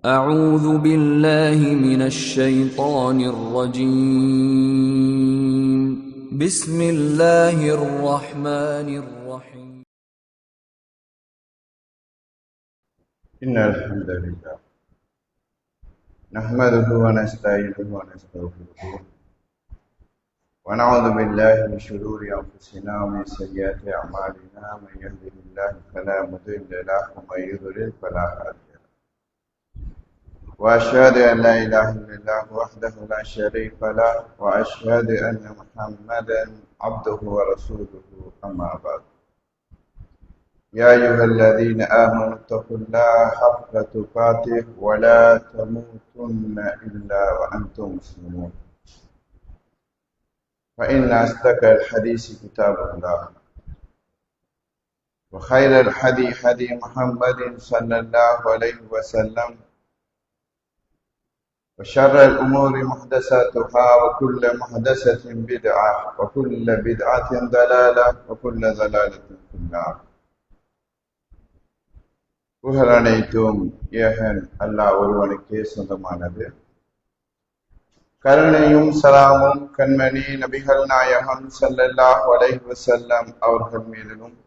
أعوذ بالله من الشيطان الرجيم بسم الله الرحمن الرحيم إن الحمد لله نحمده ونستعينه ونستغفره ونعوذ بالله من شرور أنفسنا ومن سيئات أعمالنا من يهده الله فلا مضل له ومن يضلل فلا هادي له وأشهد أن لا إله إلا الله وحده لا شريك له وأشهد أن محمدا عبده ورسوله أما بعد يا أيها الذين آمنوا اتقوا الله حق تقاته ولا تموتن إلا وأنتم مسلمون فإن أصدق الحديث كتاب الله وخير الحدي محمد صلى الله عليه وسلم وشر الأمور محدثاتها وكل محدثة بدعة وكل بدعة ضلالة وكل ضلالة في النار. புகழ் அனைத்தும் ஏகன் அல்லாஹ் ஒருவனுக்கே சொந்தமானது. கருணையும் சலாமும் கண்மணி நபிகள் நாயகம் ஸல்லல்லாஹு அலைஹி வஸல்லம் அவர்கள் மீதிலும்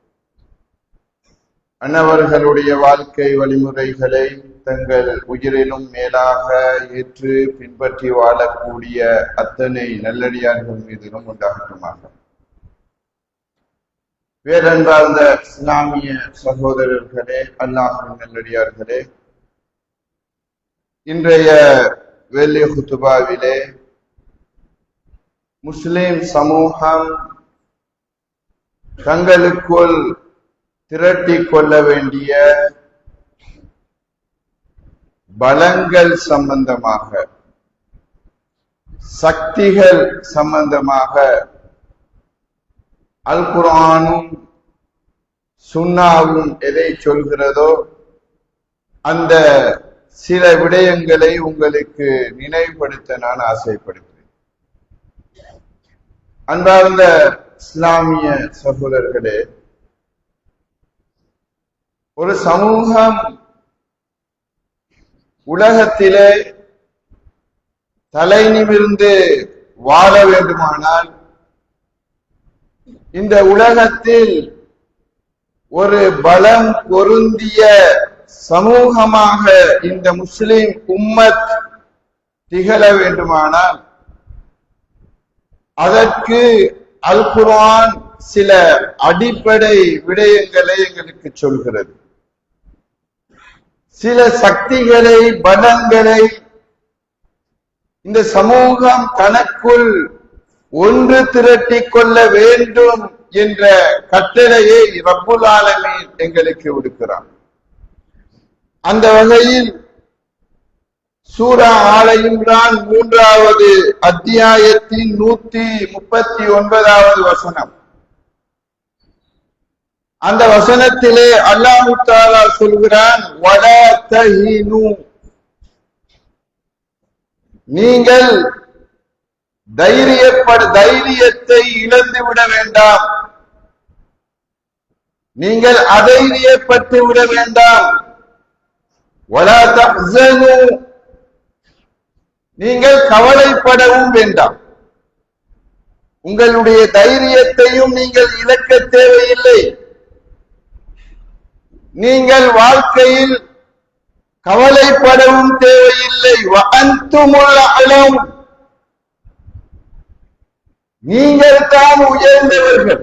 அன்னவர்களுடைய வாழ்க்கை வழிமுறைகளை தங்கள் உயிரிலும் மேலாக ஏற்று பின்பற்றி வாழக்கூடிய அத்தனை நல்லடியார்கள் மீதிலும் உண்டாகட்டுமாக. வேறென்றார்ந்த இஸ்லாமிய சகோதரர்களே, அல்லாஹ்வின் நல்லடியார்களே, இன்றைய வெள்ளி குத்துபாவிலே முஸ்லிம் சமூகம் தங்களுக்குள் திரட்டி கொள்ள வேண்டிய பலங்கள் சம்பந்தமாக, சக்திகள் சம்பந்தமாக அல் குர்ஆனும் சுன்னாவும் எதை சொல்கிறதோ அந்த சில விடயங்களை உங்களுக்கு நினைவுபடுத்த நான் ஆசைப்படுகிறேன். அன்பார்ந்த இஸ்லாமிய சகோதரர்களே, ஒரு சமூகம் உலகத்திலே தலை நிமிர்ந்து வாழ வேண்டுமானால் இந்த உலகத்தில் ஒரு பலம் பொருந்திய சமூகமாக இந்த முஸ்லிம் உம்மத் திகழ வேண்டுமானால் அதற்கு அல் குர்ஆன் சில அடிப்படை விடயங்களை எங்களுக்கு சொல்கிறது. சில சக்திகளை, பலங்களை இந்த சமூகம் தனக்குள் ஒன்று திரட்டி கொள்ள வேண்டும் என்ற கட்டளையை ரப்புல் ஆலமீன் எங்களுக்கு விடுக்கிறான். அந்த வகையில் சூரா ஆல இம்ரான் 3வது அத்தியாயத்தின் 139வது வசனம். அந்த வசனத்திலே அல்லாஹ் தஆலா சொல்கிறான், வலா தஹீனு, நீங்கள் தைரியத்தை இழந்து விட வேண்டாம், நீங்கள் அதைரியப்பட்டு விட வேண்டாம். வலா தஹ்ஸனு, நீங்கள் கவலைப்படவும் வேண்டாம். உங்களுடைய தைரியத்தையும் நீங்கள் இழக்க தேவையில்லை. நீங்கள் வாழ்க்கையில் கவலைப்படவும் தேவையில்லை. வஅன்துமுல் அலௌன், நீங்கள் தான் உயர்ந்தவர்கள்,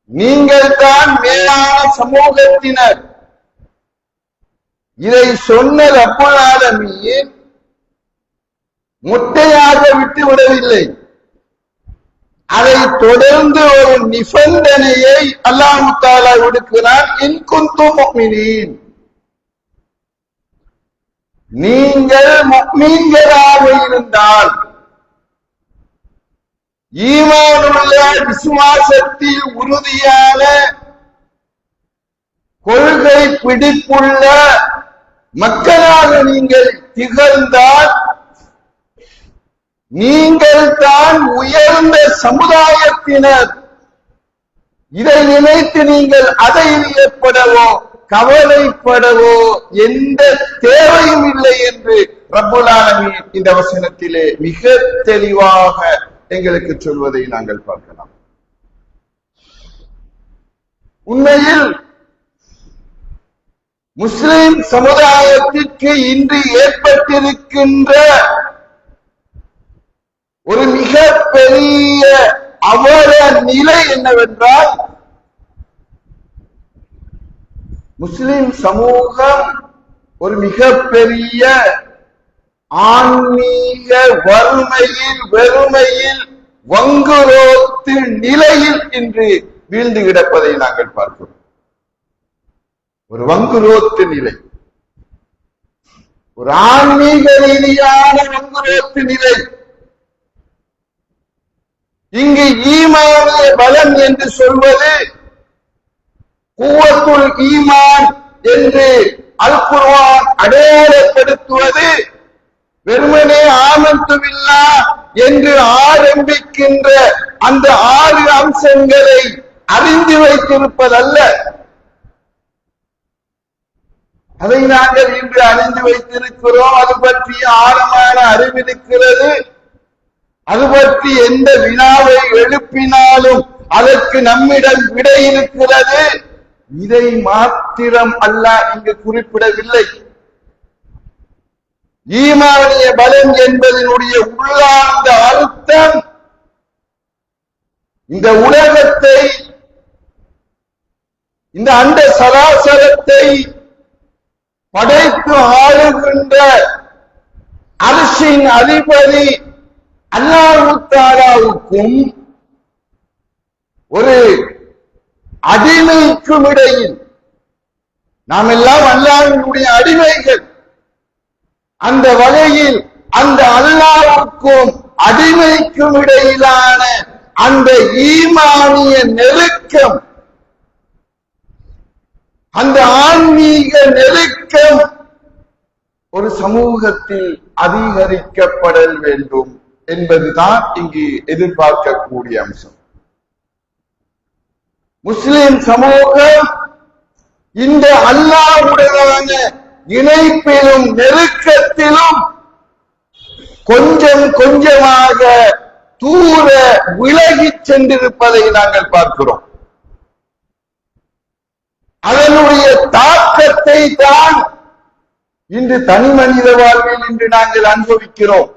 நீங்கள் தான் மேலான சமூகத்தினர். இதை சொன்ன ரப்புல் ஆலமீன் முட்டையாக விட்டு விடவில்லை. அதை தொடர்ந்து ஒரு நிபந்தனையை அல்லாஹ் தஆலா விடுக்கிறான், இன் குன்தும் முஃமினீன், நீங்கள் முஃமின்களாக இருந்தால், ஈமானுள்ள விசுவாசத்தில் உறுதியான கொள்கை பிடிப்புள்ள மக்களாக நீங்கள் திகழ்ந்தால், நீங்கள் தான் உயர்ந்த சமுதாயத்தினர். இதை நினைத்து நீங்கள் அதைரியப்படவோ கவலைப்படவோ எந்த தேவையும் இல்லை என்று ரப்புல் ஆலமீன் இந்த வசனத்திலே மிக தெளிவாக எங்களுக்கு சொல்வதை நாங்கள் பார்க்கலாம். உண்மையில் முஸ்லிம் சமுதாயத்திற்கு இன்று ஏற்பட்டிருக்கின்ற ஒரு மிகப்பெரிய அவல நிலை என்னவென்றால், முஸ்லிம் சமூகம் ஒரு மிகப்பெரிய ஆன்மீக வெறுமையில் வங்குரோத்து நிலையில் இன்று வீழ்ந்து கிடப்பதை நாங்கள் பார்க்கிறோம். ஒரு வங்குரோத்து நிலை, ஒரு ஆன்மீக ரீதியான வங்குரோத்து நிலை. இங்கு ஈமானிய பலம் என்று சொல்வது, குவத்துல் ஈமான் என்று அல் குர்ஆன் அடையாளப்படுத்துவது, வெறுமனே ஆமன்து பில்லாஹ் என்று ஆரம்பிக்கின்ற அந்த 6 அம்சங்களை அறிந்து வைத்திருப்பதல்ல. அதை நாங்கள் இன்று அறிந்து வைத்திருக்கிறோம். அது பற்றிய ஆழமான அறிவிருக்கிறது. அது பற்றி எந்த வினாவை எழுப்பினாலும் அதற்கு நம்மிடம் விடை இருக்கிறது. இதை மாத்திரம் அல்லாஹ் இங்கு குறிப்பிடவில்லை. ஈமானிய பலம் என்பதனுடைய உள்ளார்ந்த அர்த்தம், இந்த உலகத்தை, இந்த அண்ட சராசரத்தை படைத்து ஆளுகின்ற அர்ஷின் அதிபதி அல்லாஹ் தஆலாவுக்கும் ஒரு அடிமைக்கும் இடையில், நாம் எல்லாம் அல்லாஹ்வினுடைய அடிமைகள், அந்த வகையில் அந்த அல்லாஹ்வுக்கும் அடிமைக்கும் இடையிலான அந்த ஈமானிய நெருக்கம், அந்த ஆன்மீக நெருக்கம் ஒரு சமூகத்தில் அதிகரிக்கப்படல் வேண்டும் என்பதுதான் இங்கு எதிர்பார்க்கக்கூடிய அம்சம். முஸ்லிம் சமூகம் இந்த அல்லாஹ்வுடனான இணைப்பிலும் நெருக்கத்திலும் கொஞ்சம் கொஞ்சமாக தூர விலகிச் சென்றிருப்பதை நாங்கள் பார்க்கிறோம். அதனுடைய தாக்கத்தை தான் இன்று தனி மனித வாழ்வில் இன்று நாங்கள் அனுபவிக்கிறோம்.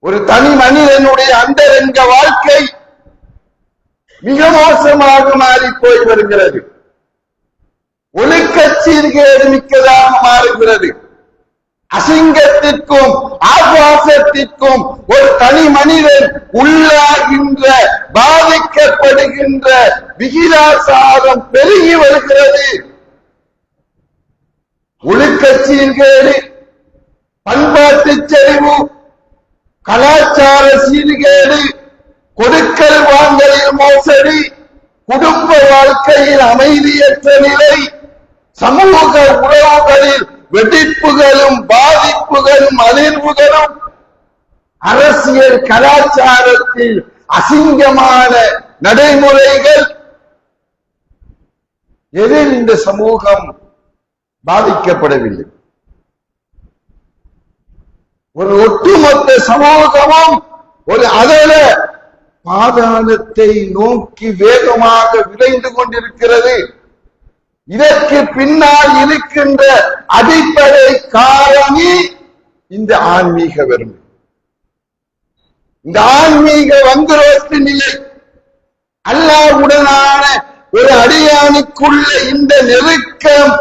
ஒரு தனி மனிதனுடைய அந்தரங்க வாழ்க்கை மிக மோசமாக மாறி போய் வருகிறது. ஒழுக்க சீர்கேடு மிக்கதாக மாறுகிறது. அசிங்கத்திற்கும் ஆபாசத்திற்கும் ஒரு தனி மனிதன் உள்ளாகின்ற, பாதிக்கப்படுகின்ற விகிதாசாரம் பெருகி வருகிறது. ஒழுக்க சீர்கேடு, பண்பாட்டு செறிவு, கலாச்சார சீர்கேடு, கொடுக்கல் வாங்கலில் மோசடி, குடும்ப வாழ்க்கையில் அமைதியற்ற நிலை, சமூக உறவுகளில் வெடிப்புகளும் பாதிப்புகளும் அதிர்வுகளும், அரசியல் கலாச்சாரத்தில் அசிங்கமான நடைமுறைகள், எதில் இந்த சமூகம் பாதிக்கப்படவில்லை? ஒரு ஒட்டுமொத்த சமூகமும் ஒரு அதல பாதாளத்தை நோக்கி வேகமாக விரைந்து கொண்டிருக்கிறது. இதற்கு பின்னால் இருக்கின்ற அடிப்படை காரணி இந்த ஆன்மீக வெறுமை, இந்த ஆன்மீக வங்குரோத்து நிலை. அல்லாஹ்வுடனான ஒரு அடியானுக்குள்ள இந்த நெருக்கம்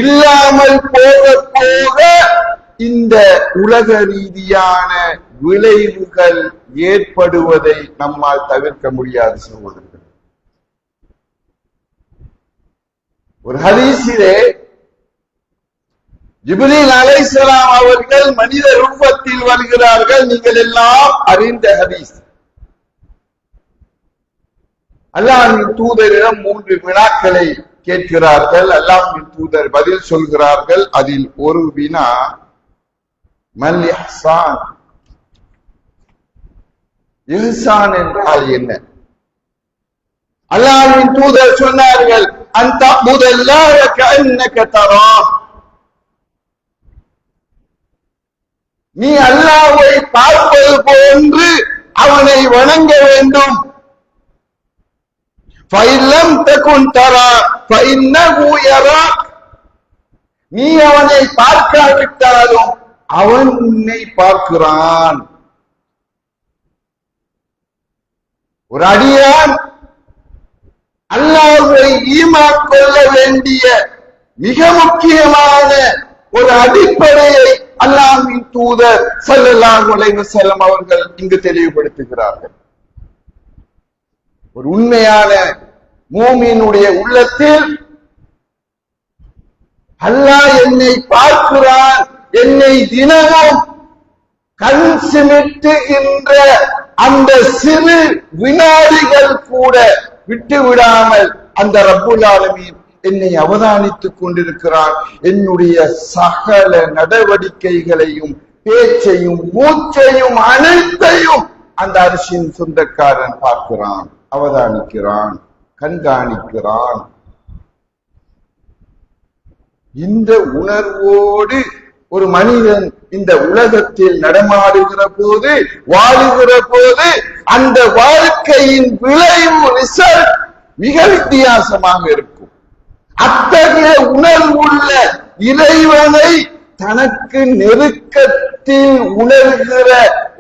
இல்லாமல் போக போக இந்த உலக ரீதியான விளைவுகள் ஏற்படுவதை நம்மால் தவிர்க்க முடியாது சகோதரர்கள். ஒரு ஹதீஸிலே ஜிப்ரீல் அலைஹிஸ்ஸலாம் அவர்கள் மனித ரூபத்தில் வருகிறார்கள். நீங்கள் எல்லாம் அறிந்த ஹதீஸ். அல்லாஹ்வின் தூதரிடம் 3 வினாக்களை கேட்கிறார்கள். அல்லாஹ்வின் தூதர் பதில் சொல்கிறார்கள். அதில் ஒரு வினா, மல் இஹ்சான், இஹ்சான் என்றால் என்ன? அல்லாஹ்வின் தூதர் சொன்னார்கள், அன் தஅபுதல்லாஹ கஅன்னக தராஹ். நீ அல்லாஹ்வை பார்ப்பது போன்று அவனை வணங்க வேண்டும். ஃபைலம் தகுன் தரா ஃபஇன்னஹு யராக். நீ அவனை பார்க்காவிட்டாலும் அவன் உன்னை பார்க்கிறான். ஒரு அடியான் அல்லாஹ்வை ஈமான் கொள்ள வேண்டிய மிக முக்கியமான ஒரு அடிப்படையை அல்லாஹ்வின் தூதர் ஸல்லல்லாஹு அலைஹி வஸல்லம் அவர்கள் இங்கு தெளிவுபடுத்துகிறார்கள். ஒரு உண்மையான மூமினுடைய உள்ளத்தில் அல்லாஹ் என்னை பார்க்கிறான், என்னை தினமும் கண் சிமிட்டுகின்ற அந்த சிறு வினாடிகள் கூட விட்டு விடாமல் அந்த ரப்புல் ஆலமீன் என்னை அவதானித்துக் கொண்டிருக்கிறான். என்னுடைய சகல நடவடிக்கைகளையும் பேச்சையும் மூச்சையும் அனைத்தையும் அந்த அரிசியின் சொந்தக்காரன் பார்க்கிறான், அவதானிக்கிறான், கண்காணிக்கிறான். இந்த உணர்வோடு ஒரு மனிதன் இந்த உலகத்தில் நடமாடுகிற போது, வாழுகிற போது, அந்த வாழ்க்கையின் விளைவு ரிசல்ட் மிக வித்தியாசமாக இருக்கும். அத்தகைய உணர்வுள்ள இறைவனை தனக்கு நெருக்கத்தில் உணர்கிற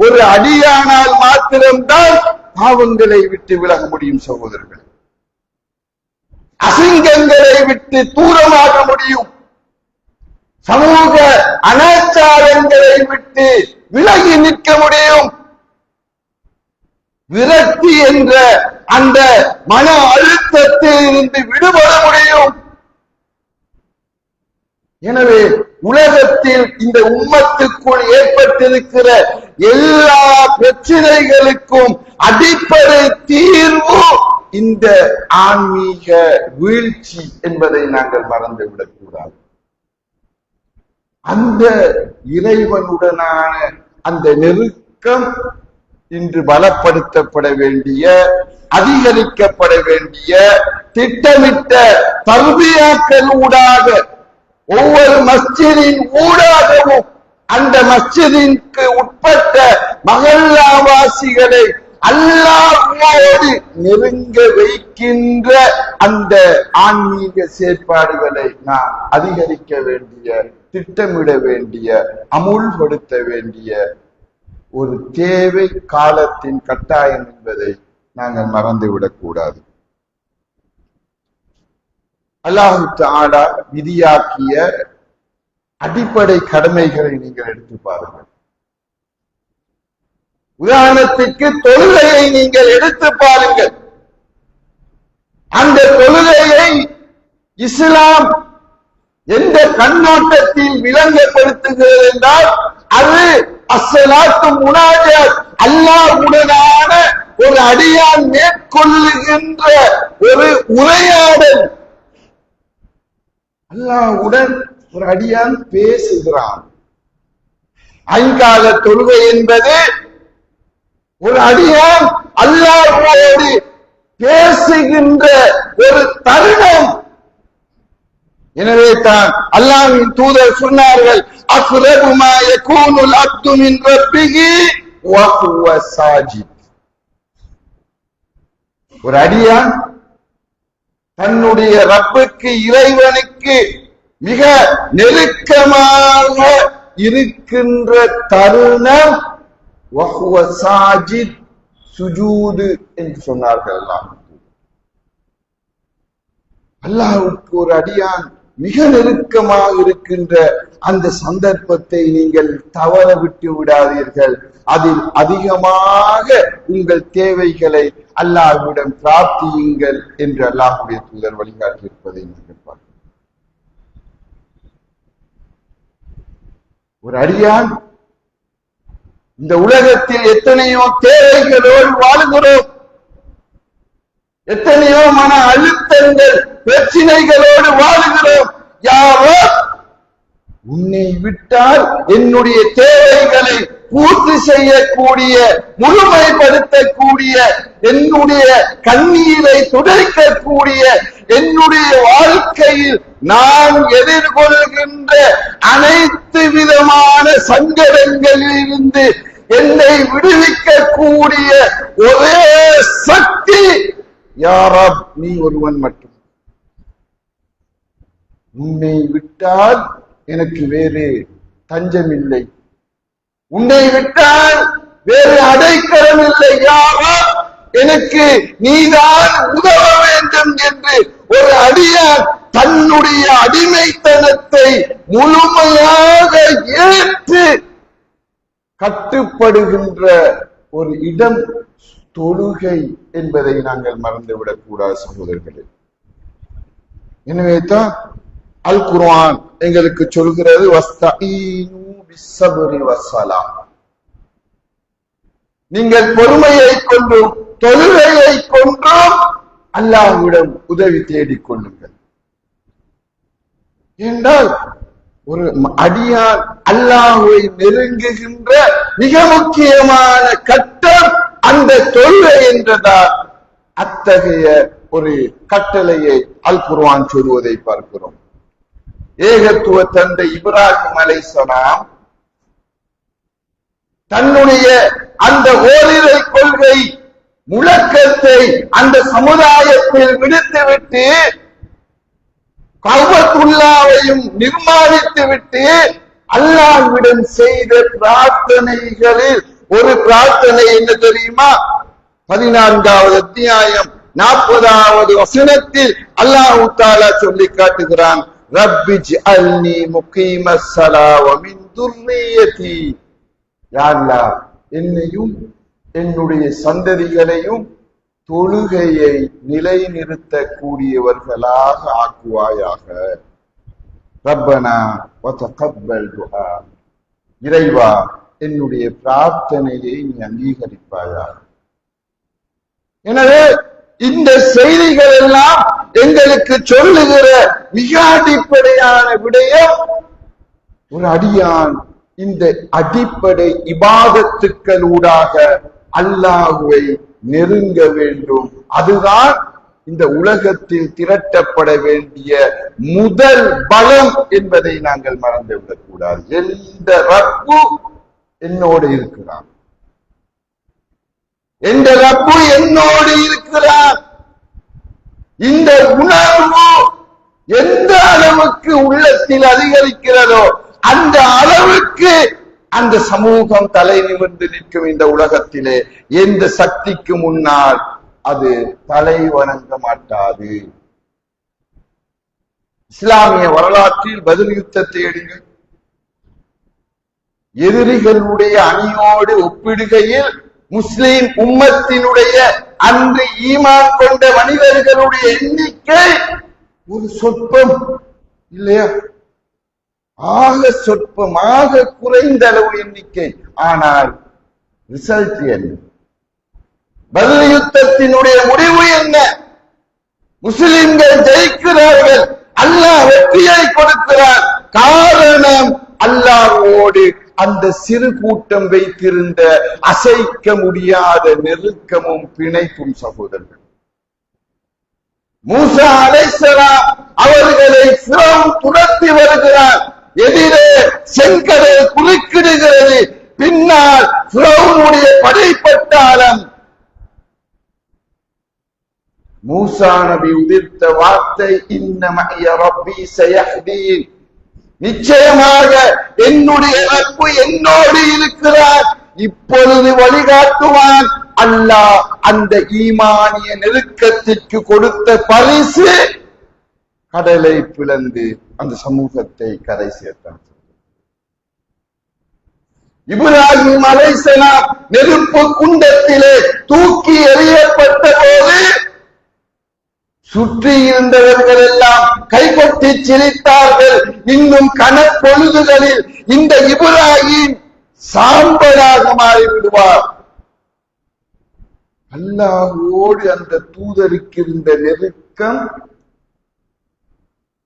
ஒரு அடியானால் மாத்திரம்தான் பாவங்களை விட்டு விலக முடியும் சகோதரர்கள். அசிங்கங்களை விட்டு தூரமாக முடியும். சமூக அனாச்சாரங்களை விட்டு விலகி நிற்க முடியும். விரக்தி என்ற அந்த மன அழுத்தத்தில் இருந்து விடுபட முடியும். எனவே உலகத்தில் இந்த உம்மத்துக்குள் ஏற்பட்டிருக்கிற எல்லா பிரச்சனைகளுக்கும் அடிப்படை தீர்வு இந்த ஆன்மீக வீழ்ச்சி என்பதை நாங்கள் மறந்துவிடக் கூடாது. அந்த இறைவனுடனான அந்த நெருக்கம் இன்று பலப்படுத்தப்பட வேண்டிய, அதிகரிக்கப்பட வேண்டிய திட்டமிட்ட தர்பியாக்கள் ஊடாக, ஒவ்வொரு மஸ்ஜிதின் ஊடாகவும் அந்த மஸ்ஜிதிற்கு உட்பட்ட மஹல்லாவாசிகளை அல்லாஹ்வோடு நெருங்க வைக்கின்ற அந்த ஆன்மீக செயற்பாடுகளை நாம் அதிகரிக்க வேண்டிய, திட்டமிட வேண்டிய, அமுல்படுத்த வேண்டிய ஒரு தேவை, காலத்தின் கட்டாயம் என்பதை நாங்கள் மறந்துவிடக் கூடாது. அல்லாஹ் தஆலா விதியாக்கிய அடிப்படை கடமைகளை நீங்கள் எடுத்து பாருங்கள். உதாரணத்திற்கு தொழுகையை நீங்கள் எடுத்து பாருங்கள். அந்த தொழுகையை இஸ்லாம் எந்த கண்ணோட்டத்தில் விளங்கப்படுத்துகிறது என்றால், அது அஸ்ஸலாத்து முனாஜாத், அல்லாஹ்வுடனான ஒரு அடியான் மேற்கொள்ளுகின்ற ஒரு உரையாடல். அல்லாஹ்வுடன் ஒரு அடியான் பேசுகிறான். ஐங்கால தொழுகை என்பது ஒரு அடியான் அல்லாஹ்வோடு பேசுகின்ற ஒரு தருணம். எனவே தான் அல்லாஹ்வின் தூதர் சொன்னார்கள், அக்ரபு மா யகூனுல் அப்து மின் ரப்பிஹி வ ஹுவ சாஜித். ஒரு அடியான் தன்னுடைய ரப்புக்கு, இறைவனுக்கு மிக நெருக்கமாக இருக்கின்ற தருணம் வ ஹுவ சாஜித், சுஜூது என்று சொன்னார்கள். அல்லாஹ்வுக்கு ஒரு அடியான் மிக நெருக்கமாக இருக்கின்ற அந்த சந்தர்ப்பத்தை நீங்கள் தவற விட்டு விடாதீர்கள். அதில் அதிகமாக உங்கள் தேவைகளை அல்லாஹ்விடம் பிரார்த்தியுங்கள் என்று அல்லாஹ்வுடைய தூதர் வழிகாட்டியிருப்பதை நீங்கள் பார்க்கிறோம். ஒரு அடியான் இந்த உலகத்தில் எத்தனையோ தேவைகளோடு வாழுகிறோம், எத்தனையோ மன அழுத்தங்கள், பிரச்சனைகளோடு வாழுகிறோம். யாரோ உன்னை விட்டால் என்னுடைய தேவைகளை பூர்த்தி செய்யக்கூடிய, முழுமைப்படுத்தக்கூடிய, என்னுடைய கண்ணீரை துடைக்கக்கூடிய, என்னுடைய வாழ்க்கையில் நான் எதிர்கொள்கின்ற அனைத்து விதமான சங்கடங்களிலிருந்து என்னை விடுவிக்கக்கூடிய ஒரே சக்தி யா ரப் நீ ஒருவன் மட்டும். உன்னை விட்டால் எனக்கு வேறு தஞ்சம் இல்லை, உன்னை விட்டால் வேறு அடைக்கலம் இல்லை, யா ரப் எனக்கு நீதான் உதவ வேண்டும் என்று ஒரு அடியான் தன்னுடைய அடிமைத்தனத்தை முழுமையாக ஏற்று கட்டுப்படுகின்ற ஒரு இடம் தொழுகை என்பதை நாங்கள் மறந்துவிடக் கூடாது சகோதரர்களே. எனவே தான் அல் குர்ஆன் எங்களுக்கு சொல்கிறது வஸ்தஈனு பிஸ்ஸப்ரி வஸ்ஸலாம், நீங்கள் பொறுமையை கொண்டும் தொழுகையை கொண்டும் அல்லாஹ்விடம் உதவி தேடிக் கொள்ளுங்கள். என்றால் ஒரு அடியான் அல்லாஹ்வை நெருங்குகின்ற மிக முக்கியமான கட்டம் அந்த தொழுகை என்றதால் அத்தகைய ஒரு கட்டளையை அல் குர்ஆன் சொல்வதை பார்க்கிறோம். ஏகத்துவ தந்தை இப்ராஹிம் அலைஹிஸ்ஸலாம் தன்னுடைய அந்த ஓரிரை கொள்கை முழக்கத்தை அந்த சமுதாயத்தில் விடுத்துவிட்டு கஅபத்துல்லாவையும் நிர்மாணித்து விட்டு அல்லாஹ்விடம் செய்த பிரார்த்தனைகளில் ஒரு பிரார்த்தனை என்ன தெரியுமா? 14வது அத்தியாயம் 40வது வசனத்தில் அல்லாஹ் தஆலா சொல்லி காட்டுகிறான், ரப்பிஜ்அல்னி முகீமஸ்ஸலா வ மின் துர்ரிய்யதி, யா அல்லாஹ் என்னையும் என்னுடைய சந்ததிகளையும் தொழுகையை நிலைநிறுத்தக்கூடியவர்களாக ஆக்குவாயாக. ரப்பனா வ தகப்பல் துஆ, இறைவா என்னுடைய பிரார்த்தனையை நீ அங்கீகரிப்பாயாக. எனவே இந்த செய்திகள் எல்லாம் எங்களுக்கு சொல்லுகிற மிக அடிப்படையான விடயம், ஒரு அடியான் இந்த அடிப்படை இபாதத்துக்களூடாக அல்லாஹ்வை நெருங்க வேண்டும். அதுதான் இந்த உலகத்தில் திரட்டப்பட வேண்டிய முதல் பலம் என்பதை நாங்கள் மறந்துவிடக் கூடாது. எந்த ரப்பு என்னோடு இருக்கிறான், எந்த ரப்பு என்னோடு இருக்கிறான், இந்த உணர்வு எந்த அளவுக்கு உள்ளத்தில் அதிகரிக்கிறதோ அந்த அளவுக்கு அந்த சமூகம் தலை நிமிர்ந்து நிற்கும். இந்த உலகத்திலே எந்த சக்திக்கு முன்னால் அது தலை வணங்க மாட்டாது. இஸ்லாமிய வரலாற்றில் பத்ர் யுத்தத்தை எடுங்கள், எதிரிகளுடைய அணியோடு ஒப்பிடுகையில் முஸ்லிம் உம்மத்தினுடைய அன்று ஈமான் கொண்ட மனிதர்களுடைய எண்ணிக்கை ஒரு சொற்பம் இல்லையா? ஆக சொற்பமாக குறைந்த அளவு எண்ணிக்கை. ஆனால் ரிசல்ட் என்ன? பத்ர் யுத்தத்தினுடைய முடிவு என்ன? முஸ்லிம்கள் ஜெயிக்கிறார்கள், அல்லாஹ் வெற்றியை கொடுக்கிறார். காரணம் அல்லாஹ்வோடு அந்த சிறு கூட்டம் வைத்திருந்த அசைக்க முடியாத நெருக்கமும் பிணைப்பும். சகோதரர்கள், மூசா அலைஹிஸ்ஸலாம் அவர்களை ஃபிரௌன் துரத்தி வருகிறார், எதிரே செங்கடல் குறுக்கிடுகிறது, பின்னால் ஃபிரௌனுடைய படைப்பட்டாளம். மூசா நபி உதிர்த்த வார்த்தை, இன்ன மஅய ரப்பி சயஹ்தீன், நிச்சயமாக என்னுடைய ரப்பு என்னோடு இருக்கிறார், இப்பொழுது வழிகாட்டுவான். அல்லாஹ் அந்த ஈமானிய நெருக்கத்திற்கு கொடுத்த பரிசு கடலை பிளந்து அந்த சமூகத்தை கரை சேர்த்தான். இப்ராஹிம் அலைஹிஸ்ஸலாம் நெருப்பு குண்டத்திலே தூக்கி எறியப்பட்ட போது சுற்றி இருந்தவர்கள் எல்லாம் கைகொட்டி சிரித்தார்கள். இன்னும் கனப்பொழுதுகளில் இந்த இப்ராஹிம் சாம்பலாக மாறிவிடுவார். அல்லாஹ்வோடு அந்த தூதருக்கு இருந்த நெருக்கம்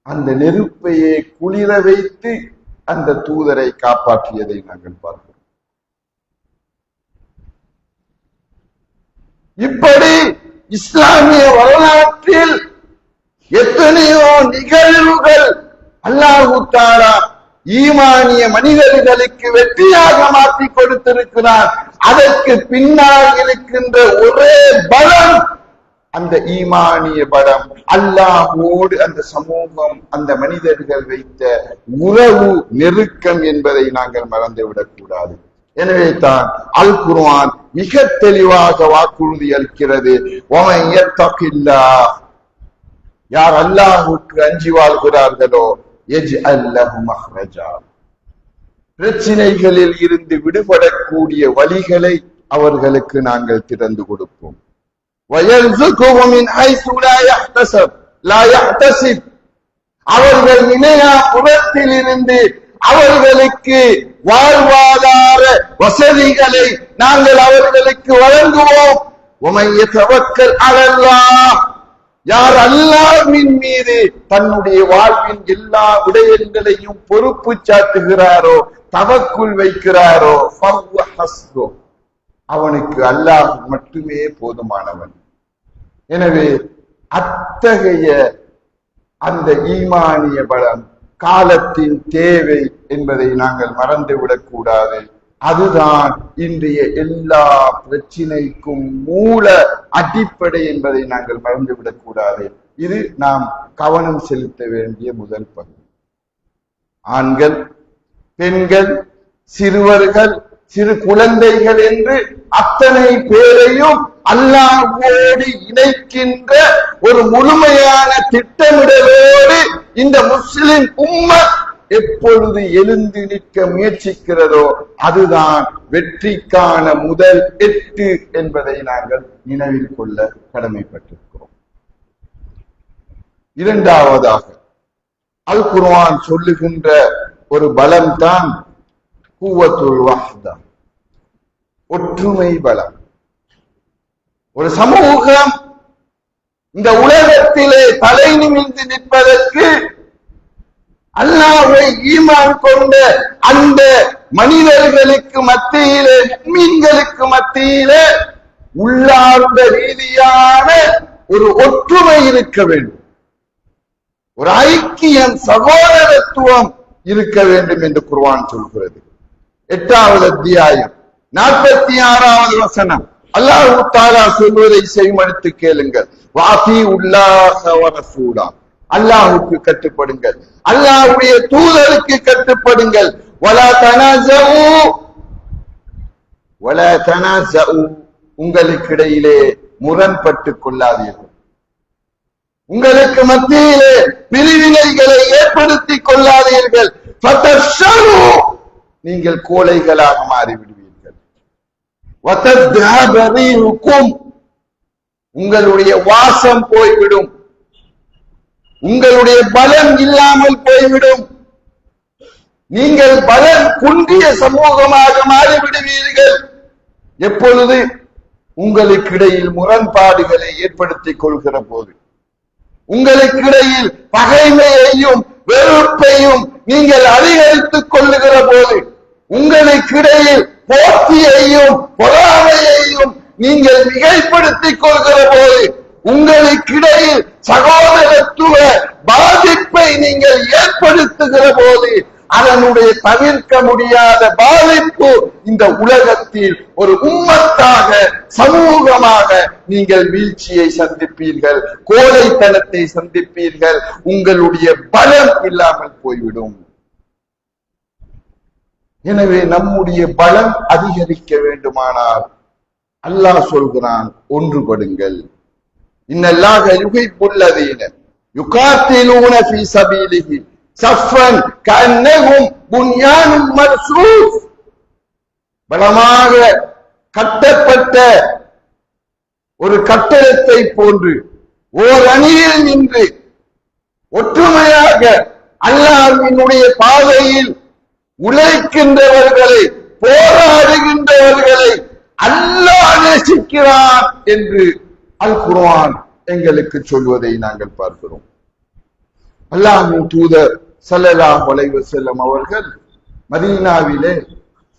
அந்த நெருப்பையே குளிர வைத்து அந்த தூதரை காப்பாற்றியதை நாங்கள் பார்க்கிறோம். இப்படி இஸ்லாமிய வரலாற்றில் எத்தனையோ நிகழ்வுகள் அல்லாஹ் தஆலா ஈமானிய மனிதர்களுக்கு வெற்றியாக மாற்றி கொடுத்திருக்கிறார். அதற்கு பின்னால் இருக்கின்ற ஒரே பலம் அந்த ஈமானிய பலம். அல்லாஹ்வோடு அந்த சமூகம், அந்த மனிதர்கள் வைத்த உறவு நெருக்கம் என்பதை நாங்கள் மறந்துவிடக் கூடாது. எனவே தான் அல் குர்ஆன் மிக தெளிவாக வாக்குறுதி அளிக்கிறது. வமன் யத்தகில்லாஹ், யார் அல்லாஹ்வுக்கு அஞ்சி வாழ்கிறார்களோ யஜ்அல் லஹு மஹ்ரஜா, பிரச்சனைகளில் இருந்து விடுபடக்கூடிய வழிகளை அவர்களுக்கு நாங்கள் திறந்து கொடுப்போம். வயர்ஸுகுஹு மின் ஹைஸு லா யஹ்தஸிப், அவர்கள் இணையா புறத்தில் இருந்து அவர்களுக்கு வாழ்வாதார வசதிகளை நாங்கள் அவர்களுக்கு வழங்குவோம். வமன் யதவக்கல் அலல்லாஹ், யார் அல்லாஹ்வின் மீது தன்னுடைய வாழ்வின் எல்லா விடயங்களையும் பொறுப்பு சாட்டுகிறாரோ, தவக்குல் வைக்கிறாரோ, ஃபஹுவ ஹஸ்பு, அவனுக்கு அல்லாஹ் மட்டுமே போதுமானவன். எனவே அத்தகைய அந்த ஈமானிய பலம் காலத்தின் தேவை என்பதை நாங்கள் மறந்துவிடக் கூடாது. அதுதான் இன்றைய எல்லா பிரச்சினைக்கும் மூல அடிப்படை என்பதை நாங்கள் மறந்துவிடக் கூடாது. இது நாம் கவனம் செலுத்த வேண்டிய முதல் பகுதி. ஆண்கள், பெண்கள், சிறுவர்கள், சிறு குழந்தைகள் என்று அத்தனை பேரையும் அல்லாஹ்வோடு இணைக்கின்ற ஒரு முழுமையான திட்டமிடலோடு இந்த முஸ்லிம் உம்மத் எப்பொழுது எழுந்து நிற்க முயற்சிக்கிறதோ அதுதான் வெற்றிக்கான முதல் எட்டு என்பதை நாங்கள் நினைவில் கொள்ள கடமைப்பட்டிருக்கிறோம். இரண்டாவதாக அல் குர்ஆன் சொல்லுகின்ற ஒரு பலம்தான் குவத்துல் வஹ்தா, ஒற்றுமை பலம். ஒரு சமூகம் இந்த உலகத்திலே தலை நிமிர்ந்து நிற்பதற்கு அல்லாஹ்வை ஈமான் கொண்ட அந்த மனிதர்களுக்கு மத்தியிலே, முஃமின்களுக்கு மத்தியிலே உள்ளார்ந்த ரீதியான ஒரு ஒற்றுமை இருக்க வேண்டும், ஒரு ஐக்கியம், சகோதரத்துவம் இருக்க வேண்டும் என்று குர்ஆன் சொல்கிறது. 8வது அத்தியாயம் 46வது வசனம் அல்லாஹ் தஆலா சொல்வதை செவிமடுத்து கேளுங்கள். வாஃபிஉல்லாஹ வ ரசூலா, அல்லாஹ்வுக்கு கட்டுப்படுங்கள், அல்லாஹ்வுடைய தூதருக்கு கட்டுப்படுங்கள். வலா தனாஸஉ, உங்களுக்கு இடையிலே முரண்பட்டுக் கொள்ளாதீர்கள், உங்களுக்கு மத்தியிலே பிரிவினைகளை ஏற்படுத்திக் கொள்ளாதீர்கள். ஃபதஷ்ஷரு, நீங்கள் கோழைகளாக மாறிவிடுவீர்கள். வதத்ஹப ரீஹுக்கும், உங்களுடைய வாசம் போய்விடும், உங்களுடைய பலம் இல்லாமல் போய்விடும், நீங்கள் பலம் குன்றிய சமூகமாக மாறிவிடுவீர்கள். எப்பொழுது உங்களுக்கு இடையில் முரண்பாடுகளை ஏற்படுத்திக் கொள்கிற போது, உங்களுக்கு இடையில் பகைமையையும் வெறுப்பையும் நீங்கள் அதிகரித்துக் கொள்ளுகிற போது, உங்களுக்கு இடையில் போட்டியையும் பொறாமையையும் நீங்கள் மிகைப்படுத்திக் கொள்கிற போது, உங்களுக்கிடையில் சகோதரத்துவ பாதிப்பை நீங்கள் ஏற்படுத்துகிற போது, அதனுடைய தவிர்க்க முடியாத பாதிப்பு இந்த உலகத்தில் ஒரு உம்மத்தாக, சமூகமாக நீங்கள் வீழ்ச்சியை சந்திப்பீர்கள், கோழைத்தனத்தை சந்திப்பீர்கள், உங்களுடைய பலம் இல்லாமல் போய்விடும். எனவே நம்முடைய பலம் அதிகரிக்க வேண்டுமானால் அல்லாஹ் சொல்கிறான், ஒன்றுபடுங்கள். இன்னல்லாஹ யுஹிப்புல்லதீன யுகாத்திலூன ஃபீ ஸபீலிஹி ஸஃபன் கஅன்னஹும் புன்யானும் மர்சூஸ், பலமாக கட்டப்பட்ட ஒரு கட்டடத்தை போன்று ஓர் அணியில் நின்று ஒற்றுமையாக அல்லாஹ்வினுடைய பாதையில் உழைக்கின்றவர்களை, போராடுகின்றவர்களை அல்லாஹ் நேசிக்கிறான் என்று அல் குர்ஆன் எங்களுக்கு சொல்வதை நாங்கள் பார்க்கிறோம். அல்லாஹ்வின் தூதர் ஸல்லல்லாஹு அலைஹி வஸல்லம் அவர்கள் மதீனாவிலே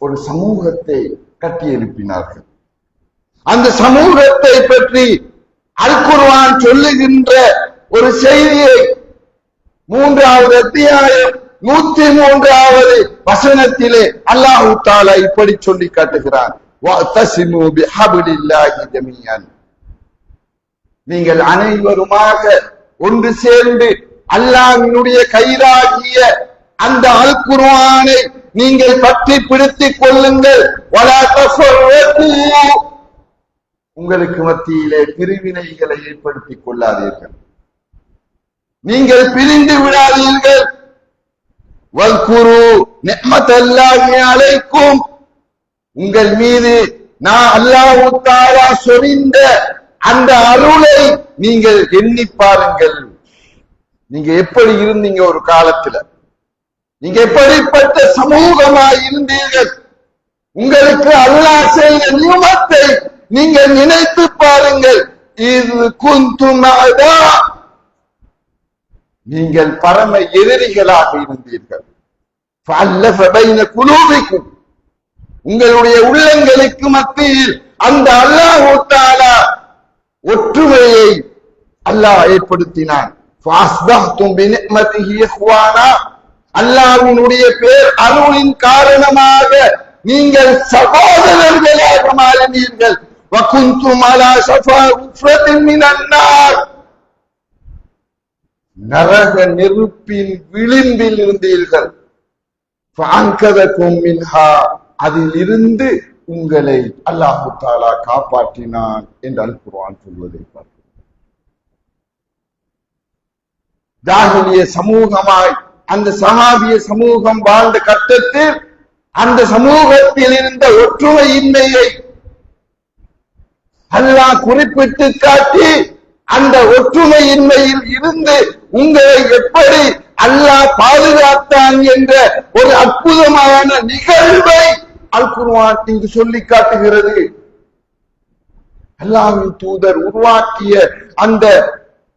ஒரு சமூகத்தை கட்டி எழுப்பினார்கள். அந்த சமூகத்தை பற்றி அல் குர்ஆன் சொல்லுகின்ற ஒரு செய்தியை 3வது அத்தியாயம் 103வது வசனத்திலே அல்லாஹ் தஆலா இப்படி சொல்லி காட்டுகிறார், வஅதஸிமு பிஹப்லில்லாஹி ஜமீஅன், நீங்கள் அனைவருமாக ஒன்று சேர்ந்து அல்லாஹ்வினுடைய கயிறாகிய அந்த அல் குர்ஆனை நீங்கள் பற்றி பிடித்துக் கொள்ளுங்கள். வலா தஃபர்ரகு, உங்களுக்கு மத்தியிலே பிரிவினைகளை ஏற்படுத்திக் கொள்ளாதீர்கள், நீங்கள் பிரிந்து விடாதீர்கள். வல்குரு நிஅமத்தல்லாஹி அலைக்கும், உங்கள் மீது நான் அல்லாஹ் தஆலா சொரிந்த அந்த அருளை நீங்கள் எண்ணி பாருங்கள். நீங்க எப்படி இருந்தீங்க ஒரு காலத்துல, நீங்க எப்படிப்பட்ட சமூகமாய் இருந்தீர்கள், உங்களுக்கு அல்லாஹ் செய்த நியமத்தை நீங்கள் நினைத்து பாருங்கள். இது குந்தும் அதா, நீங்கள் பரம எதிரிகளாக இருந்தீர்கள். ஃபஅல்லஃப பைன குலூபிக்கும், உங்களுடைய உள்ளங்களுக்கு மத்தியில் அந்த அல்லாஹ் தஆலா ஒற்றுமையை அல்லாஹ் ஏற்படுத்தினான். ஃபஅஸ்பஹ்தும் பினிஅமதிஹி இஹ்வானா, அல்லாஹ்வினுடைய பேர் அருளின் காரணமாக நீங்கள் சகோதரர்களாக மாறினீர்கள். வகுந்தும் அலா ஸஃபா உஃப்ரத்தின் மினன் நார், நரக நெருப்பின் விளிம்பில் இருந்தீர்கள். ஃபஅன்கதகும் மின்ஹா, அதில் இருந்து உங்களை அல்லாஹ் தஆலா காப்பாற்றினான் என்று அல் குர்ஆன் சொல்வதை பார்க்கிறோம். ஜாஹிலிய சமூகமாய் அந்த சஹாபிய சமூகம் வாழ்ந்த கட்டத்தில் அந்த சமூகத்தில் இருந்த ஒற்றுமையின்மையை அல்லாஹ் குறிப்பிட்டு காட்டி அந்த ஒற்றுமையின்மையில் இருந்து உங்களை எப்படி அல்லாஹ் பாதுகாத்தான் என்ற ஒரு அற்புதமான நிகழ்வை அல் குர்ஆன் இங்கு சொல்லி காட்டுகிறது. அல்லாஹ்வின் தூதர் உருவாக்கிய அந்த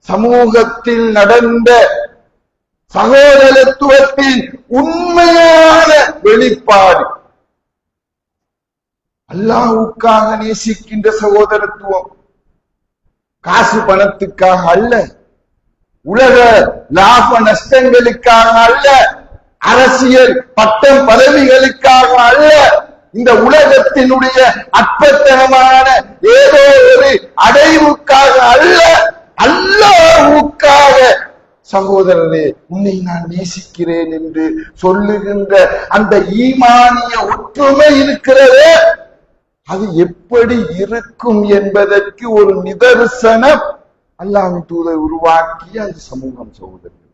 சமூகத்தில் நடந்த சகோதரத்துவத்தின் உண்மையான வெளிப்பாடு, அல்லாஹ்வுக்காக நேசிக்கின்ற சகோதரத்துவம், காசு பணத்துக்காக அல்ல, உலக லாப நஷ்டங்களுக்காக அல்ல, அரசியல் பட்டம் பதவிகளுக்காக அல்ல, இந்த உலகத்தினுடைய அற்பத்தனமான ஏதோ ஒரு அடைவுக்காக அல்ல, அல்லாஹ்வுக்காக சகோதரரே உன்னை நான் நேசிக்கிறேன் என்று சொல்லுகின்ற அந்த ஈமானிய ஒற்றுமை இருக்கிறதே, அது எப்படி இருக்கும் என்பதற்கு ஒரு நிதர்சனம் அல்லாஹ்வின் தூதர் உருவாக்கிய அந்த சமூகம் சகோதரர்கள்.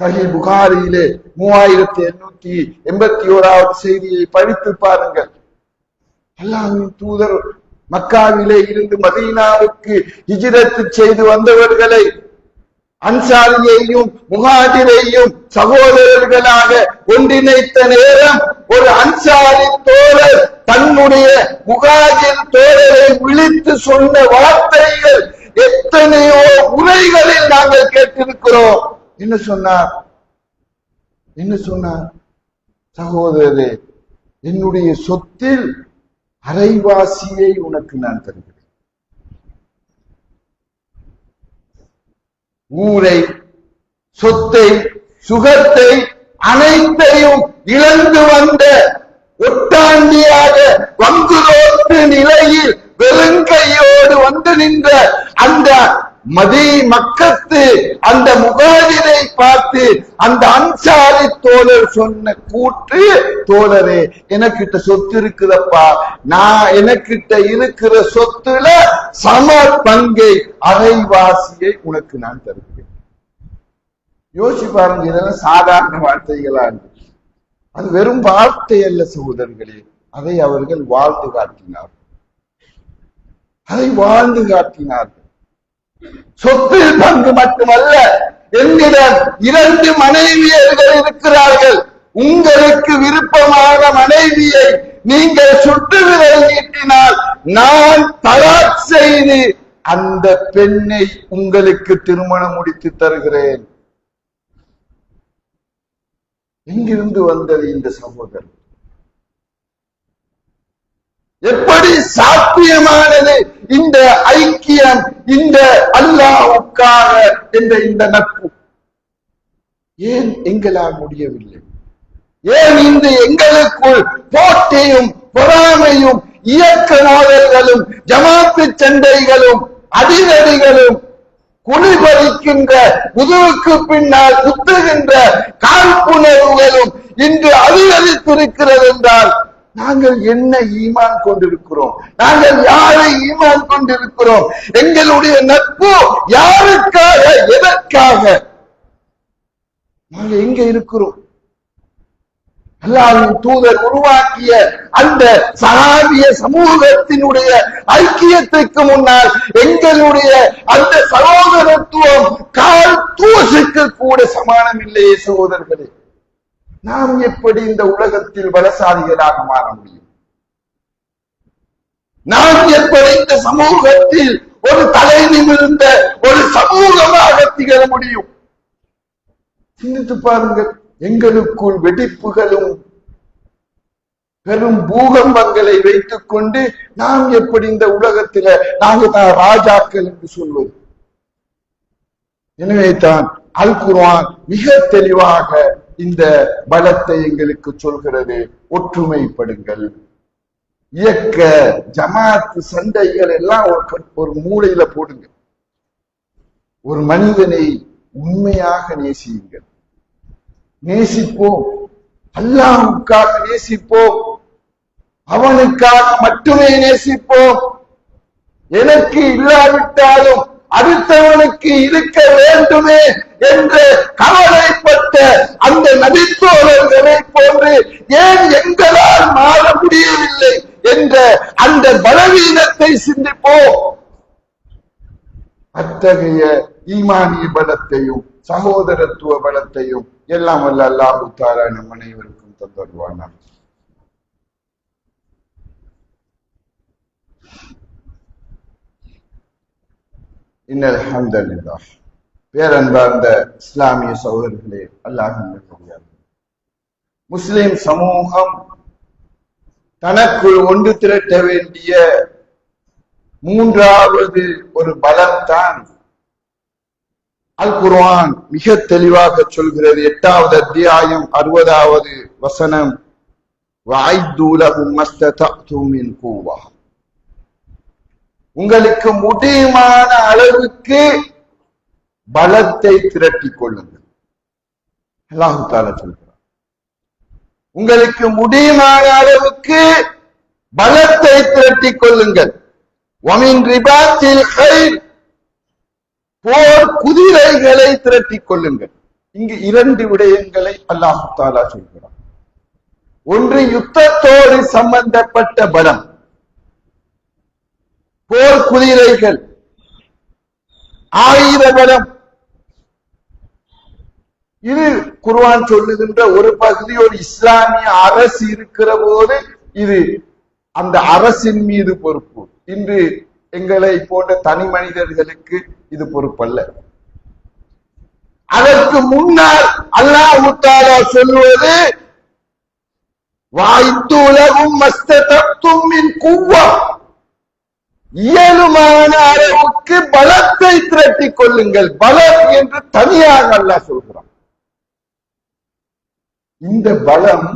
சஹீஹ் புகாரியிலே 3881வது செய்தியை படித்து பாருங்கள். அல்லாஹ்வின் தூதர் மக்காவிலே இருந்து மதீனாவுக்கு ஹிஜ்ரத் செய்து வந்தவர்களை, அன்சாரியையும் முஹாஜிரையும் சகோதரர்களாக ஒன்றிணைத்த நேரம் ஒரு அன்சாரி தோழர் தன்னுடைய முஹாஜிர் தோழரை விழித்து சொன்ன வார்த்தைகள் எத்தனையோ உரைகளில் நாங்கள் கேட்டிருக்கிறோம். என்ன சொன்னார்? சகோதரரே, என்னுடைய சொத்தில் அரைவாசியை உனக்கு நான் தருகிறேன். ஊரை, சொத்தை, சுகத்தை அனைத்தையும் இழந்து வந்த ஒட்டாண்டியாக வங்குரோத்து நிலையில் வெறுங்கையோடு வந்து நின்ற அந்த மக்கத்து அந்த முகாஜிரை பார்த்து அந்த அன்சாரி தோழர் சொன்ன கூற்று, தோழரே எனக்கிட்ட சொத்து இருக்குதப்பா, நான் எனக்கிட்ட இருக்கிற சொத்துல சம பங்கை அரைவாசியை உனக்கு நான் தருகிறேன். யோசிச்சு பாருங்க, இதெல்லாம் சாதாரண வார்த்தைகளா இருந்துச்சு. அது வெறும் வார்த்தை அல்ல சகோதரர்களே, அதை அவர்கள் வாழ்ந்து காட்டினார்கள். சொத்தில் பங்கு மட்டுமல்ல, என்னிடம் 2 மனைவியர்கள் இருக்கிறார்கள், உங்களுக்கு விருப்பமான மனைவியை நீங்கள் சுட்டு விரல் நீட்டினால் நான் தலாக் செய்து அந்த பெண்ணை உங்களுக்கு திருமணம் முடித்து தருகிறேன். எங்கிருந்து வந்தது இந்த சகோதரர்? எப்படி சாத்தியமானது இந்த ஐக்கியம், இந்த அல்லாஹ்வுக்காக என்ற இந்த நட்பு. ஏன் எங்களால் முடியவில்லை? ஏன் இந்த எங்களுக்குள் போட்டியும் பொறாமையும் இயக்க மோதல்களும் ஜமாத்து சண்டைகளும் அதிரடிகளும் குளிபறிக்கின்ற முதுகுக்கு பின்னால் குத்துகின்ற காழ்ப்புணர்வுகளும் இன்று அதிகரித்திருக்கிறது என்றால் நாங்கள் என்ன ஈமான் கொண்டிருக்கிறோம்? நாங்கள் யாரை ஈமான் கொண்டிருக்கிறோம்? எங்களுடைய நட்பு யாருக்காக, எதற்காக? நாங்கள் எங்க இருக்கிறோம்? அல்லாஹ்வின் தூதர் உருவாக்கிய அந்த சஹாபிய சமூகத்தினுடைய ஐக்கியத்துக்கு முன்னால் எங்களுடைய அந்த சகோதரத்துவம் கால் தூசுக்கு கூட சமானம் இல்லையே சகோதரர்களே. நாம் எப்படி இந்த உலகத்தில் பலசாலிகளாக மாற முடியும்? நாம் எப்படி இந்த சமூகத்தில் ஒரு தலை நிமிர்ந்த ஒரு சமூகமாக திகழ முடியும்? சிந்தித்து பாருங்கள். எங்களுக்குள் வெடிப்புகளும் பெரும் பூகம்பங்களை வைத்துக் கொண்டு நாம் எப்படி இந்த உலகத்தில நாங்கள் தான் ராஜாக்கள் என்று சொல்வது? எனவே தான் அல் குர்ஆன் மிக தெளிவாக இந்த பலத்தை எங்களுக்கு சொல்கிறது. ஒற்றுமைப்படுங்கள். இயக்க ஜமாத்து சண்டைகள் எல்லாம் ஒரு மூலையில போடுங்க. ஒரு மனிதனை உண்மையாக நேசியுங்கள். நேசிப்போம், அல்லாஹ்வுக்காக நேசிப்போம், அவனுக்காக மட்டுமே நேசிப்போம். எனக்கு இல்லாவிட்டாலும் அடுத்தவனுக்கு இருக்க வேண்டுமே என்று கவலைப்பட்ட அந்த நபித்தோழர்களை போன்று ஏன் எங்களால் மாற முடியவில்லை என்ற அந்த பலவீனத்தை சிந்திப்போம். அத்தகைய ஈமானிய பலத்தையும் சகோதரத்துவ பலத்தையும் எல்லாம் வல்ல அல்லாஹ் தஆலா நம் அனைவருக்கும் தந்தருவானாக. இன்னல் ஹம்தலில்லாஹ். பேரன்பார்ந்த இஸ்லாமிய சகோதரர்களே, அல்லாஹ்வின் நல்லடியார்களே, முஸ்லிம் சமூகம் தனக்குள் ஒன்று திரட்ட வேண்டிய மூன்றாவது ஒரு பலம்தான் அல் குர்ஆன் மிக தெளிவாக சொல்கிறது. 8வது அத்தியாயம் 60வது வசனம், வஅய்து லஹும் மஸ்ததஅதும் மின் குவ்வா. உங்களுக்கு முடியுமான அளவுக்கு பலத்தை திரட்டிக் கொள்ளுங்கள். அல்லாஹ் தஆலா சொல்கிறார், உங்களுக்கு முடியுமான அளவுக்கு பலத்தை திரட்டிக் கொள்ளுங்கள். வமின் ரிபாத்தில் கைர், போர் குதிரைகளை திரட்டிக் கொள்ளுங்கள். இங்கு 2 விடயங்களை அல்லாஹ் தஆலா சொல்கிறார். ஒன்று யுத்தத்தோடு சம்பந்தப்பட்ட பலம், போர் குதிரைகள், ஆயுத பலம். இது குர்ஆன் சொல்லுகின்ற ஒரு பகுதி. ஒரு இஸ்லாமிய அரசு இருக்கிற போது இது அந்த அரசின் மீது பொறுப்பு. இன்று எங்களை போன்ற தனி மனிதர்களுக்கு இது பொறுப்பல்ல. அதற்கு முன்னால் அல்லாஹ் தஆலா சொல்வது, வஅய்து லஹும் மஸ்ததஅதும் மின் குவ்வா, இயலுமான அளவுக்கு பலத்தை திரட்டிக் கொள்ளுங்கள். பலம் என்று தனியாக அல்லாஹ் சொல்கிறான். இந்த பலம்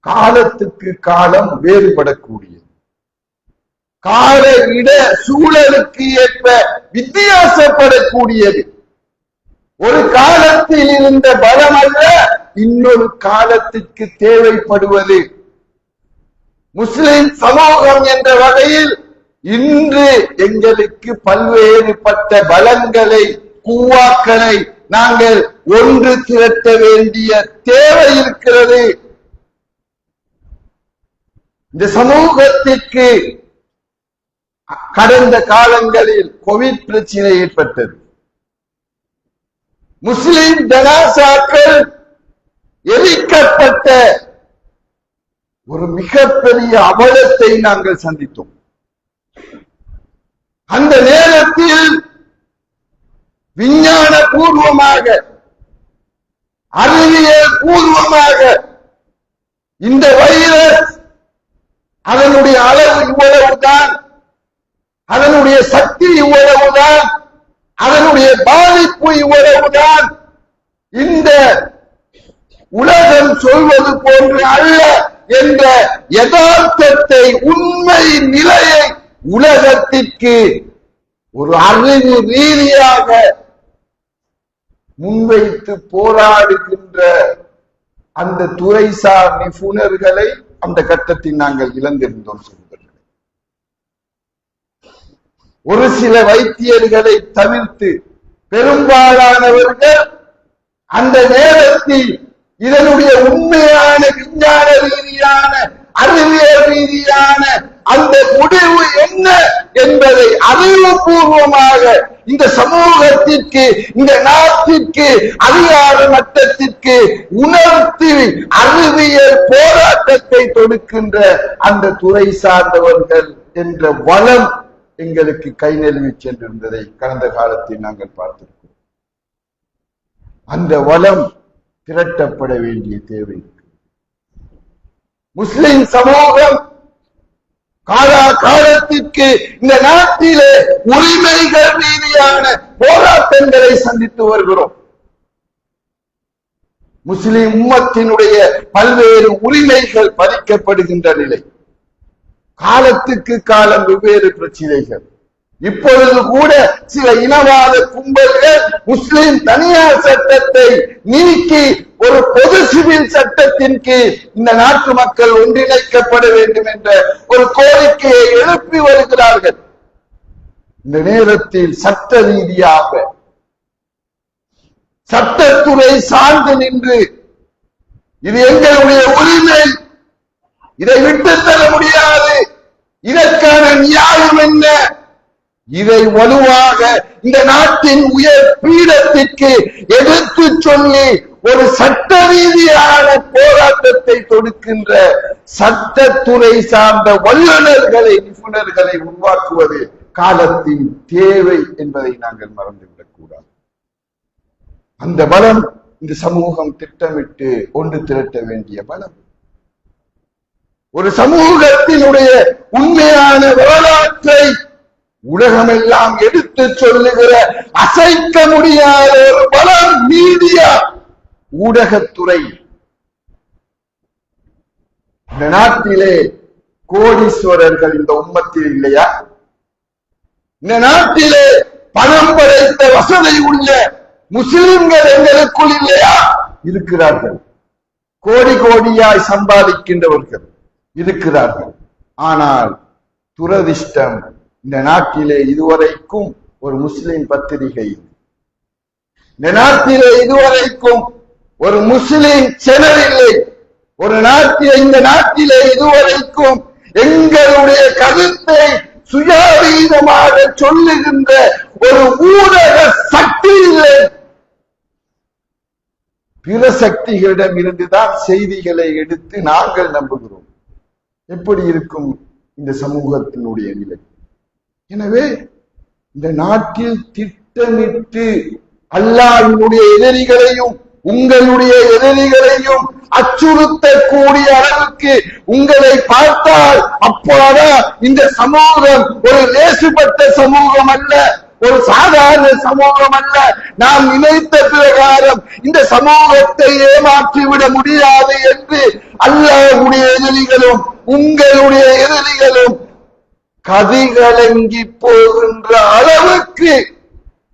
காலத்துக்கு காலம் வேறுபடக்கூடியது. கால இட சூழலுக்கு ஏற்ப வித்தியாசப்படக்கூடியது. ஒரு காலத்தில் இருந்த பலம் அல்ல இன்னொரு காலத்திற்கு தேவைப்படுவது. முஸ்லிம் சமூகம் என்ற வகையில் இன்று எங்களுக்கு பல்வேறுபட்ட பலங்களை, குவாக்களை நாங்கள் ஒன்று திரட்ட வேண்டிய தேவை இருக்கிறது. இந்த சமூகத்திற்கு கடந்த காலங்களில் கோவிட் பிரச்சனை ஏற்பட்டது. முஸ்லிம் ஜனாசாக்கள் எரிக்கப்பட்ட ஒரு மிகப்பெரிய அவலத்தை நாங்கள் சந்தித்தோம். அந்த நேரத்தில் விஞ்ஞான பூர்வமாக, அறிவியல் பூர்வமாக இந்த வைரஸ் அதனுடைய அளவு இவ்வளவுதான், அதனுடைய சக்தி இவ்வளவுதான், அதனுடைய பாதிப்பு இவ்வளவுதான். இந்த உலகம் சொல்வது போன்று அல்ல என்ற யதார்த்தத்தை, உண்மை நிலையை உலகத்திற்கு ஒரு அறிவு ரீதியாக முன்வைத்து போராடுகின்ற அந்த துறைசார் நிபுணர்களை அந்த கட்டத்தில் நாங்கள் இழந்திருந்தோம் சொல்வதற்கு. ஒரு சில வைத்தியர்களை தவிர்த்து பெரும்பாலானவர்கள் அந்த நேரத்தில் இதனுடைய உண்மையான விஞ்ஞான ரீதியான அறிவியல் ரீதியான அந்த முடிவு என்ன என்பதை அறிவுபூர்வமாக இந்த சமூகத்திற்கு, இந்த நாட்டிற்கு, அதிகார மட்டத்திற்கு உணர்த்தி அறிவியல் போராட்டத்தை தொடுக்கின்ற அந்த துறை சார்ந்தவர்கள் என்ற வளம் எங்களுக்கு கை நழுவி சென்றிருந்ததை கடந்த காலத்தில் நாங்கள் பார்த்திருக்கிறோம். அந்த வளம் திரட்டப்பட வேண்டிய தேவை. முஸ்லிம் சமூகம் காலத்திற்கு இந்த நாட்டிலே உரிமைகள் ரீதியான போராட்டங்களை சந்தித்து வருகிறோம். முஸ்லிம் உம்மத்தினுடைய பல்வேறு உரிமைகள் பறிக்கப்படுகின்ற நிலை, காலத்துக்கு காலம் வெவ்வேறு பிரச்சனைகள். இப்பொழுது கூட சில இனவாத கும்பல்கள் முஸ்லிம் தனியார் சட்டத்தை நீக்கி ஒரு பொது சிவில் சட்டத்தின் கீழ் இந்த நாட்டு மக்கள் ஒன்றிணைக்கப்பட வேண்டும் என்ற ஒரு கோரிக்கையை எழுப்பி வருகிறார்கள். இந்த நேரத்தில் சட்ட ரீதியாக சட்டத்துறை சார்ந்து நின்று இது எங்களுடைய உரிமை, இதை விட்டுத்தர முடியாது, இதற்கான நியாயம் என்ன, இதை வலுவாக இந்த நாட்டின் உயர் பீடத்திற்கு எடுத்து சொல்லி ஒரு சட்ட ரீதியான போராட்டத்தை தொடுக்கின்ற சட்டத்துறை சார்ந்த வல்லுநர்களை, நிபுணர்களை உருவாக்குவது காலத்தின் தேவை என்பதை நாங்கள் மறந்துவிடக் கூடாது. அந்த பலம் இந்த சமூகம் திட்டமிட்டு ஒன்று திரட்ட வேண்டிய பலம். ஒரு சமூகத்தினுடைய உண்மையான வரலாற்றை உலகமெல்லாம் எடுத்து சொல்லுகிற அசைக்க முடியாத ஒரு பலம் மீடியா, ஊடகத்துறை. இந்த நாட்டிலே கோடீஸ்வரர்கள் இந்த உம்மத்தில் இல்லையா? இந்த நாட்டிலே பணம் படைத்த வசதி உள்ள முஸ்லிம்கள் எங்களுக்குள் இல்லையா? இருக்கிறார்கள். கோடி கோடியாய் சம்பாதிக்கின்றவர்கள் இருக்கிறார்கள். ஆனால் துரதிர்ஷ்டம், இந்த நாட்டிலே இதுவரைக்கும் ஒரு முஸ்லிம் பத்திரிகை, இந்த நாட்டிலே இதுவரைக்கும் ஒரு முஸ்லிம் சேனல் இல்லை. இந்த நாட்டிலே இதுவரைக்கும் எங்களுடைய கருத்தை சுயாதீனமாக சொல்லுகின்ற ஒரு ஊடக சக்தி இல்லை. பிற சக்திகளிடம் இருந்துதான் செய்திகளை எடுத்து நாங்கள் நம்புகிறோம். எப்படி இருக்கும் இந்த சமூகத்தினுடைய நிலை? எனவே இந்த நாட்டில் திட்டமிட்டு அல்லாஹ்வினுடைய எதிரிகளையும் உங்களுடைய எதிரிகளையும் அச்சுறுத்தக்கூடிய அளவுக்கு உங்களை பார்த்தால் அப்பாடா, இந்த சமூகம் ஒரு லேசுபட்ட சமூகம் அல்ல, ஒரு சாதாரண சமூகம் அல்ல. நாம் நினைத்த பிரகாரம் இந்த சமூகத்தை ஏமாற்றிவிட முடியாது என்று அல்லாஹ்வுடைய எதிரிகளும் உங்களுடைய எதிரிகளும் கதிகலங்கி போகின்ற அளவுக்கு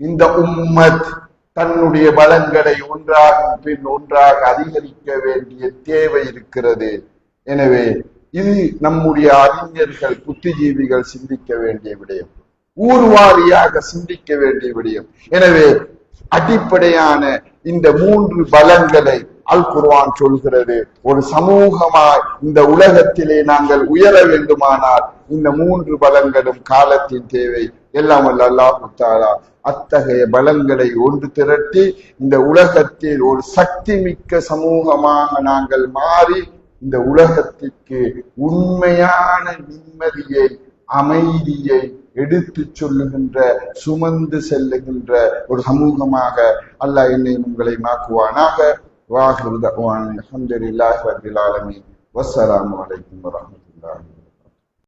இந்த உம்மத் தன்னுடைய பலங்களை ஒன்றாக பின் ஒன்றாக அதிகரிக்க வேண்டிய தேவை இருக்கிறது. எனவே இது நம்முடைய அறிஞர்கள், புத்திஜீவிகள் சிந்திக்க வேண்டிய விடயம், ஊர்வாரியாக சிந்திக்க வேண்டிய விடயம். எனவே அடிப்படையான இந்த 3 பலங்களை அல் குர்ஆன் சொல்கிறது. ஒரு சமூகமாய் இந்த உலகத்திலே நாங்கள் உயர வேண்டுமானால் இந்த 3 பலங்களும் காலத்தின் தேவை. எல்லாம் வல்ல அல்லாஹ் தஆலா அத்தகைய பலங்களை ஒன்று திரட்டி இந்த உலகத்தில் ஒரு சக்தி மிக்க சமூகமாக நாங்கள் மாறி இந்த உலகத்திற்கு உண்மையான நிம்மதியை, அமைதியை எடுத்து சொல்லுகின்ற, சுமந்து செல்லுகின்ற ஒரு சமூகமாக அல்லாஹ் என்னை உங்களை மாக்குவானாக. வாஹிரு தஅவானா அல்ஹம்துலில்லாஹி ரப்பில் ஆலமீன். வஸ்ஸலாமு அலைக்கும் வரஹ்மத்துல்லாஹி.